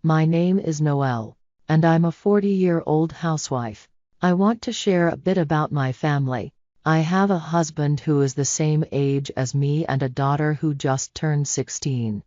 My name is Noelle, and I'm a 40-year-old housewife. I want to share a bit about my family. I have a husband who is the same age as me and a daughter who just turned 16.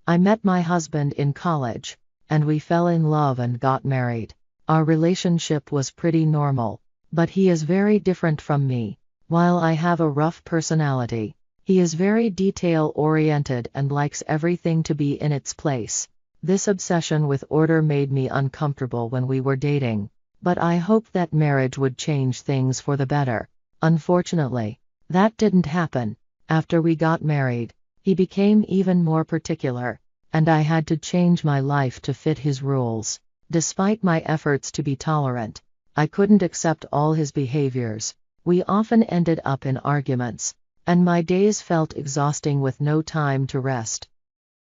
I met my husband in college, and we fell in love and got married. Our relationship was pretty normal, but he is very different from me. While I have a rough personality, he is very detail-oriented and likes everything to be in its place. This obsession with order made me uncomfortable when we were dating, but I hoped that marriage would change things for the better. Unfortunately, that didn't happen. After we got married, he became even more particular, and I had to change my life to fit his rules. Despite my efforts to be tolerant, I couldn't accept all his behaviors. We often ended up in arguments, and my days felt exhausting with no time to rest.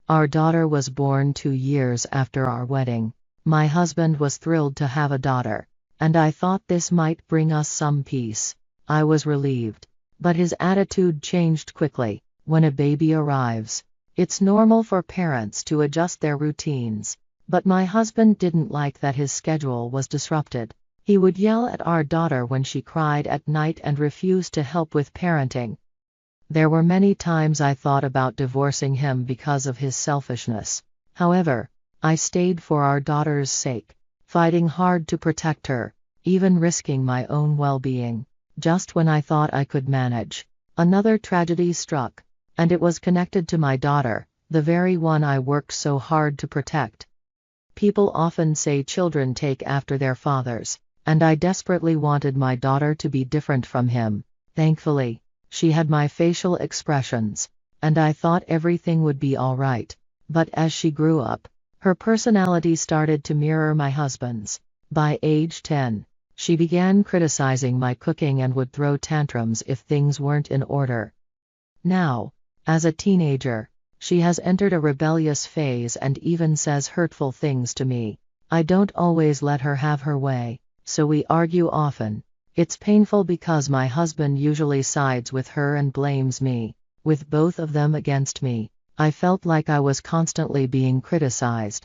Our daughter was born 2 years after our wedding. My husband was thrilled to have a daughter, and I thought this might bring us some peace. I was relieved, but his attitude changed quickly. When a baby arrives, it's normal for parents to adjust their routines, but my husband didn't like that his schedule was disrupted. He would yell at our daughter when she cried at night and refuse to help with parenting. There were many times I thought about divorcing him because of his selfishness. However, I stayed for our daughter's sake, fighting hard to protect her, even risking my own well-being. Just when I thought I could manage, another tragedy struck, and it was connected to my daughter, the very one I worked so hard to protect. People often say children take after their fathers, and I desperately wanted my daughter to be different from him. Thankfully, she had my facial expressions, and I thought everything would be all right. But as she grew up, her personality started to mirror my husband's. By age 10, she began criticizing my cooking and would throw tantrums if things weren't in order. Now, as a teenager, she has entered a rebellious phase and even says hurtful things to me. I don't always let her have her way, so we argue often. It's painful because my husband usually sides with her and blames me. With both of them against me, I felt like I was constantly being criticized.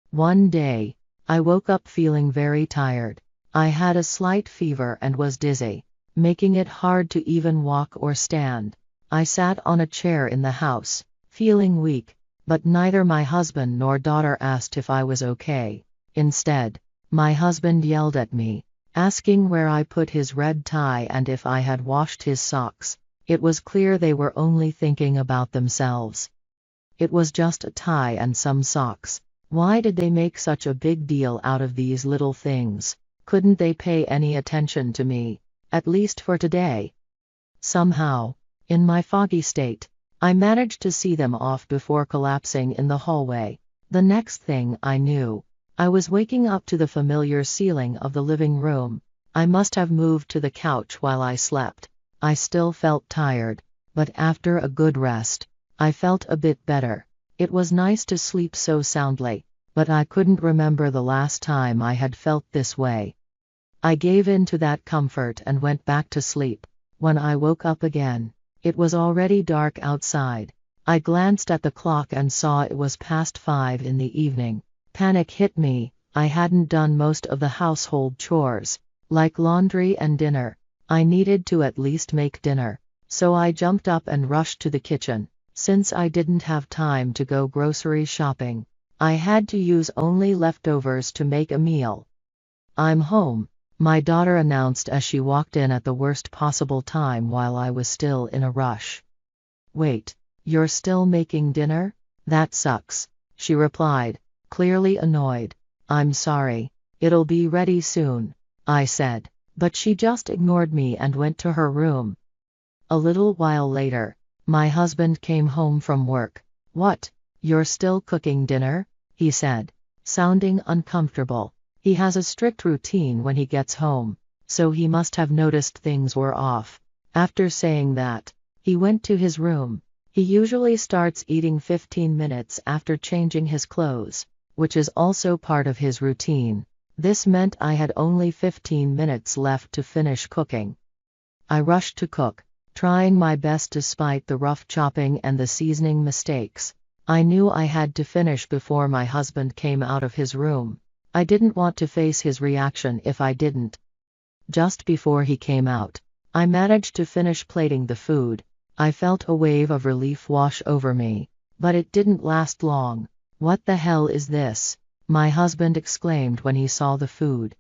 One day, I woke up feeling very tired. I had a slight fever and was dizzy, making it hard to even walk or stand. I sat on a chair in the house, feeling weak, but neither my husband nor daughter asked if I was okay. Instead, my husband yelled at me, asking where I put his red tie and if I had washed his socks. It was clear they were only thinking about themselves. It was just a tie and some socks. Why did they make such a big deal out of these little things? Couldn't they pay any attention to me, at least for today? Somehow, in my foggy state, I managed to see them off before collapsing in the hallway. The next thing I knew, I was waking up to the familiar ceiling of the living room. I must have moved to the couch while I slept. I still felt tired, but after a good rest, I felt a bit better. It was nice to sleep so soundly, but I couldn't remember the last time I had felt this way. I gave in to that comfort and went back to sleep. When I woke up again, it was already dark outside. I glanced at the clock and saw it was past 5 in the evening. Panic hit me. I hadn't done most of the household chores, like laundry and dinner. I needed to at least make dinner, so I jumped up and rushed to the kitchen. Since I didn't have time to go grocery shopping, I had to use only leftovers to make a meal. "I'm home," my daughter announced as she walked in at the worst possible time while I was still in a rush. "Wait, you're still making dinner? That sucks," she replied, clearly annoyed. "I'm sorry, it'll be ready soon," I said, but she just ignored me and went to her room. A little while later, my husband came home from work. "What, you're still cooking dinner?" he said, sounding uncomfortable. He has a strict routine when he gets home, so he must have noticed things were off. After saying that, he went to his room. He usually starts eating 15 minutes after changing his clothes, which is also part of his routine. This meant I had only 15 minutes left to finish cooking. I rushed to cook, trying my best despite the rough chopping and the seasoning mistakes. I knew I had to finish before my husband came out of his room. I didn't want to face his reaction if I didn't. Just before he came out, I managed to finish plating the food. I felt a wave of relief wash over me, but it didn't last long. "What the hell is this?" my husband exclaimed when he saw the food.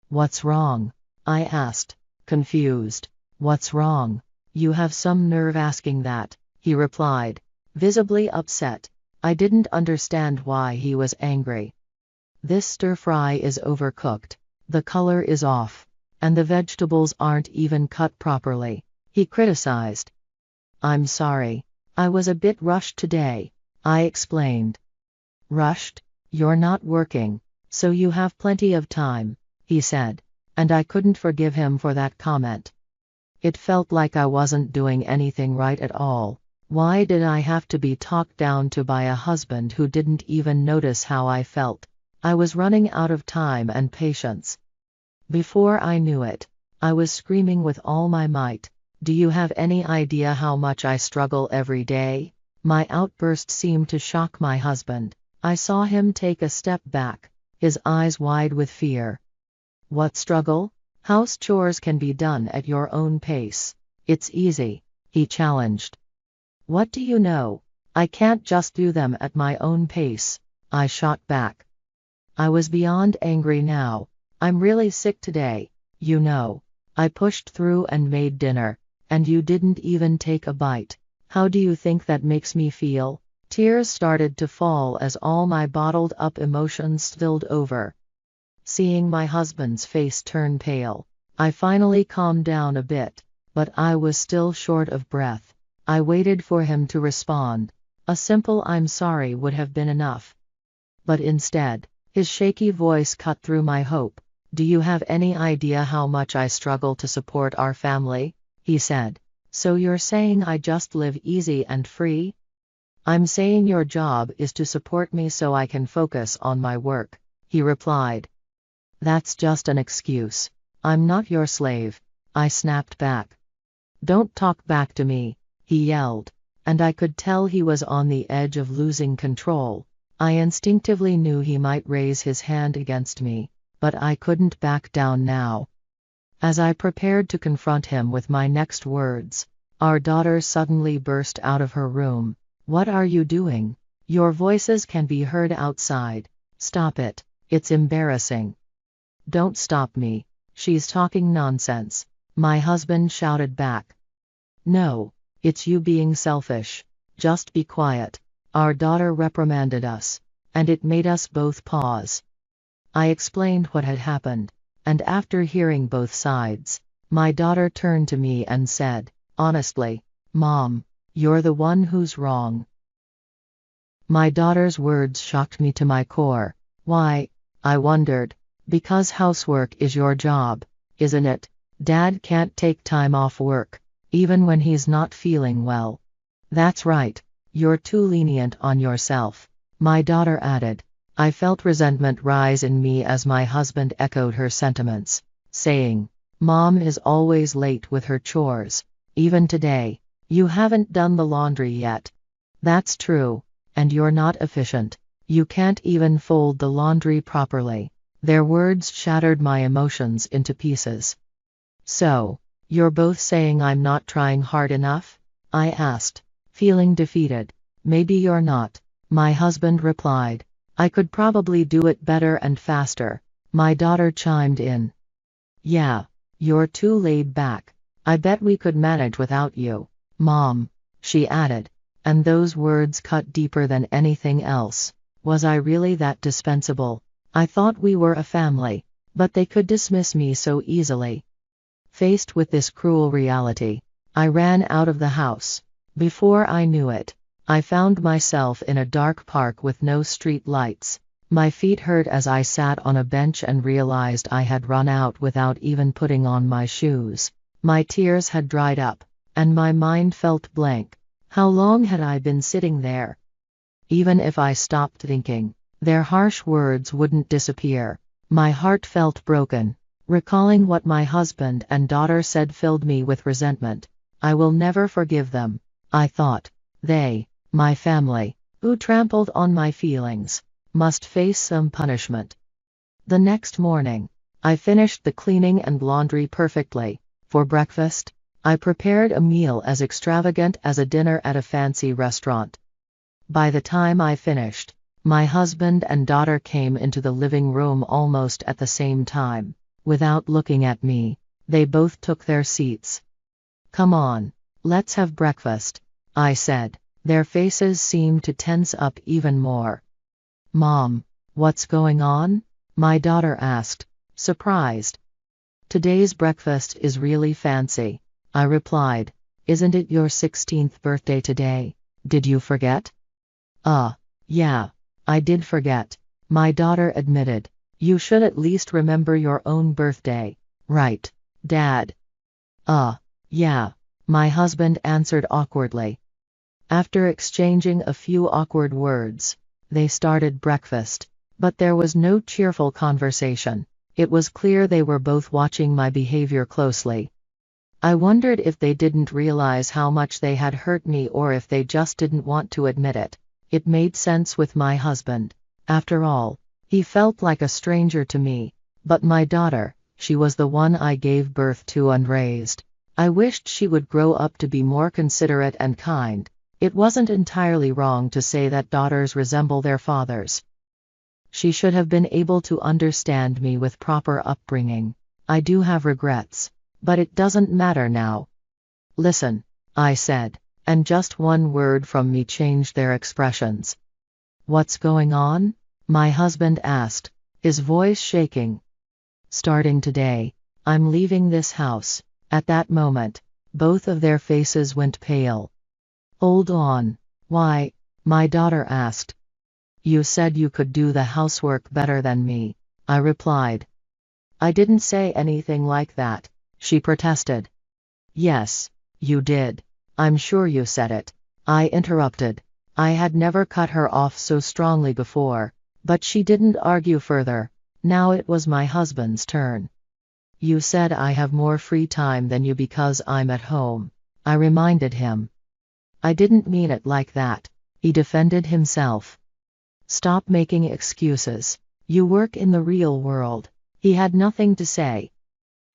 "What's wrong?" I asked, confused. "What's wrong? You have some nerve asking that," he replied, visibly upset. I didn't understand why he was angry. "This stir-fry is overcooked, the color is off, and the vegetables aren't even cut properly," he criticized. "I'm sorry. I was a bit rushed today," I explained. "Rushed? You're not working, so you have plenty of time," he said, and I couldn't forgive him for that comment. It felt like I wasn't doing anything right at all. Why did I have to be talked down to by a husband who didn't even notice how I felt? I was running out of time and patience. Before I knew it, I was screaming with all my might, "Do you have any idea how much I struggle every day?" My outburst seemed to shock my husband. I saw him take a step back, his eyes wide with fear. "What struggle? House chores can be done at your own pace. It's easy," he challenged. "What do you know? I can't just do them at my own pace," I shot back. I was beyond angry now. "I'm really sick today, you know. I pushed through and made dinner, and you didn't even take a bite. How do you think that makes me feel?" Tears started to fall as all my bottled up emotions spilled over. Seeing my husband's face turn pale, I finally calmed down a bit, but I was still short of breath. I waited for him to respond. A simple "I'm sorry" would have been enough. But instead, his shaky voice cut through my hope. "Do you have any idea how much I struggle to support our family?" he said. "So you're saying I just live easy and free?" "I'm saying your job is to support me so I can focus on my work," he replied. "That's just an excuse. I'm not your slave," I snapped back. "Don't talk back to me," he yelled, and I could tell he was on the edge of losing control. I instinctively knew he might raise his hand against me, but I couldn't back down now. As I prepared to confront him with my next words, our daughter suddenly burst out of her room. "What are you doing? Your voices can be heard outside. Stop it. It's embarrassing." "Don't stop me. She's talking nonsense," my husband shouted back. "No, it's you being selfish. Just be quiet," our daughter reprimanded us, and it made us both pause. I explained what had happened, and after hearing both sides, my daughter turned to me and said, "Honestly, Mom, you're the one who's wrong." My daughter's words shocked me to my core. "Why?" I wondered. "Because housework is your job, isn't it? Dad can't take time off work, even when he's not feeling well." "That's right. You're too lenient on yourself," my daughter added. I felt resentment rise in me as my husband echoed her sentiments, saying, "Mom is always late with her chores. Even today, you haven't done the laundry yet." "That's true, and you're not efficient. You can't even fold the laundry properly." Their words shattered my emotions into pieces. "So, you're both saying I'm not trying hard enough?" I asked, feeling defeated. "Maybe you're not," my husband replied. "I could probably do it better and faster," my daughter chimed in. "Yeah, you're too laid back. I bet we could manage without you, Mom," she added, and those words cut deeper than anything else. Was I really that dispensable? I thought we were a family, but they could dismiss me so easily. Faced with this cruel reality, I ran out of the house. Before I knew it, I found myself in a dark park with no street lights. My feet hurt as I sat on a bench and realized I had run out without even putting on my shoes. My tears had dried up, and my mind felt blank. How long had I been sitting there? Even if I stopped thinking, their harsh words wouldn't disappear. My heart felt broken. Recalling what my husband and daughter said filled me with resentment. I will never forgive them, I thought. They, my family, Who trampled on my feelings must face some punishment. The next morning, I finished the cleaning and laundry perfectly. For breakfast, I prepared a meal as extravagant as a dinner at a fancy restaurant. By the time I finished, my husband and daughter came into the living room almost at the same time. Without looking at me, they both took their seats. "Come on, let's have breakfast," I said. Their faces seemed to tense up even more. "Mom, what's going on?" my daughter asked, surprised. "Today's breakfast is really fancy," I replied. "Isn't it your 16th birthday today? Did you forget?" Yeah, I did forget," my daughter admitted. "You should at least remember your own birthday, right, Dad?" Yeah," my husband answered awkwardly. After exchanging a few awkward words, they started breakfast, but there was no cheerful conversation. It was clear they were both watching my behavior closely. I wondered if they didn't realize how much they had hurt me or if they just didn't want to admit it. It made sense with my husband. After all, he felt like a stranger to me. But my daughter, she was the one I gave birth to and raised. I wished she would grow up to be more considerate and kind. It wasn't entirely wrong to say that daughters resemble their fathers. She should have been able to understand me with proper upbringing. I do have regrets, but it doesn't matter now. "Listen," I said, and just one word from me changed their expressions. "What's going on?" my husband asked, his voice shaking. "Starting today, I'm leaving this house." At that moment, both of their faces went pale. "Hold on. Why?" my daughter asked. "You said you could do the housework better than me," I replied. "I didn't say anything like that," she protested. "Yes, you did. I'm sure you said it," I interrupted. I had never cut her off so strongly before, but she didn't argue further. Now it was my husband's turn. "You said I have more free time than you because I'm at home," I reminded him. "I didn't mean it like that," he defended himself. "Stop making excuses. You work in the real world." He had nothing to say.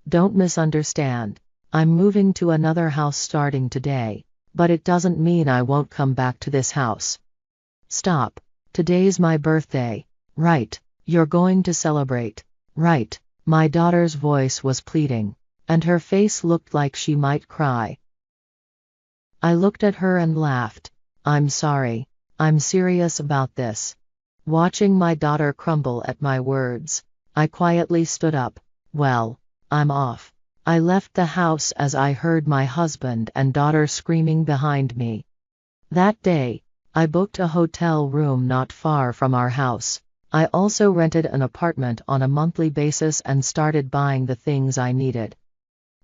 "Don't misunderstand. I'm moving to another house starting today, but it doesn't mean I won't come back to this house." "Stop. Today's my birthday, right? You're going to celebrate, right?" My daughter's voice was pleading, and her face looked like she might cry. I looked at her and laughed. "I'm sorry. I'm serious about this." Watching my daughter crumble at my words, I quietly stood up. "Well, I'm off." I left the house as I heard my husband and daughter screaming behind me. That day, I booked a hotel room not far from our house. I also rented an apartment on a monthly basis and started buying the things I needed.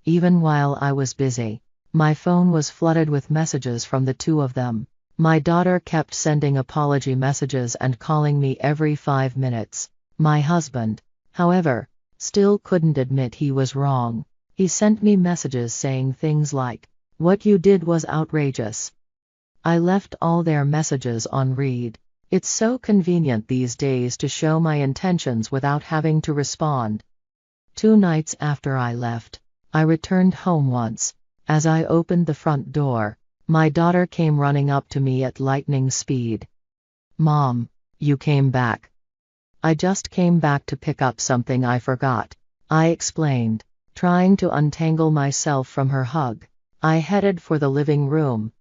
Even while I was busy, my phone was flooded with messages from the two of them. My daughter kept sending apology messages and calling me every 5 minutes. My husband, however, still couldn't admit he was wrong. He sent me messages saying things like, "What you did was outrageous." I left all their messages on read. It's so convenient these days to show my intentions without having to respond. 2 nights after I left, I returned home once. As I opened the front door, my daughter came running up to me at lightning speed. "Mom, you came back." "I just came back to pick up something I forgot," I explained, trying to untangle myself from her hug. I headed for the living room.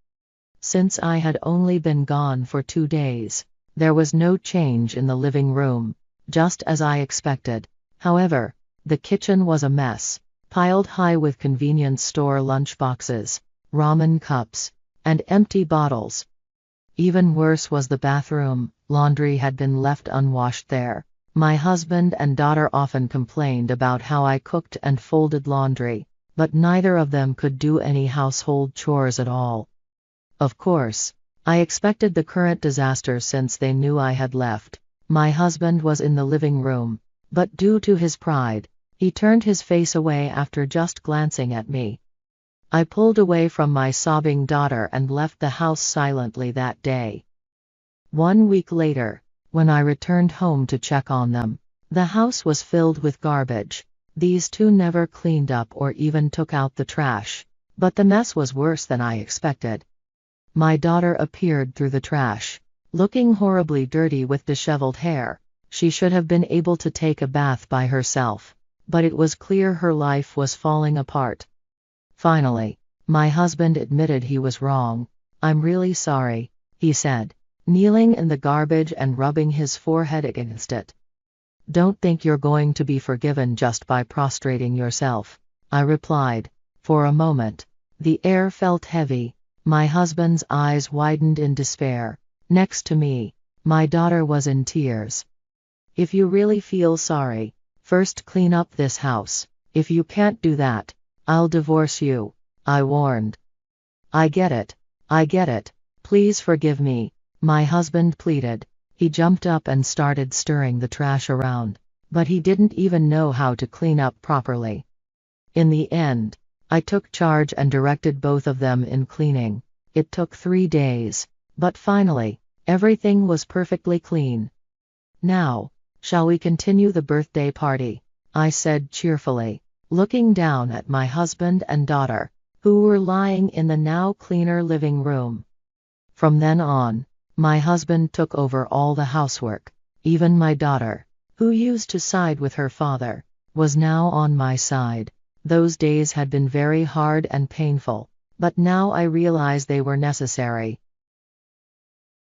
Since I had only been gone for 2 days, there was no change in the living room, just as I expected. However, the kitchen was a mess, piled high with convenience store lunchboxes, ramen cups, and empty bottles. Even worse was the bathroom. Laundry had been left unwashed there. My husband and daughter often complained about how I cooked and folded laundry, but neither of them could do any household chores at all. Of course, I expected the current disaster since they knew I had left. My husband was in the living room, but due to his pride, he turned his face away after just glancing at me. I pulled away from my sobbing daughter and left the house silently that day. 1 week later, when I returned home to check on them, the house was filled with garbage. These two never cleaned up or even took out the trash, but the mess was worse than I expected. My daughter appeared through the trash, looking horribly dirty with disheveled hair. She should have been able to take a bath by herself, but it was clear her life was falling apart. Finally, my husband admitted he was wrong. "I'm really sorry," he said, kneeling in the garbage and rubbing his forehead against it. "Don't think you're going to be forgiven just by prostrating yourself," I replied. For a moment, the air felt heavy. My husband's eyes widened in despair. Next to me, my daughter was in tears. "If you really feel sorry, first clean up this house. If you can't do that, I'll divorce you," I warned. I get it. Please forgive me," my husband pleaded. He jumped up and started stirring the trash around, but he didn't even know how to clean up properly. In the end, I took charge and directed both of them in cleaning. It took 3 days, but finally, everything was perfectly clean. "Now, shall we continue the birthday party?" I said cheerfully, looking down at my husband and daughter, who were lying in the now cleaner living room. From then on, my husband took over all the housework. Even my daughter, who used to side with her father, was now on my side. Those days had been very hard and painful, but now I realize they were necessary.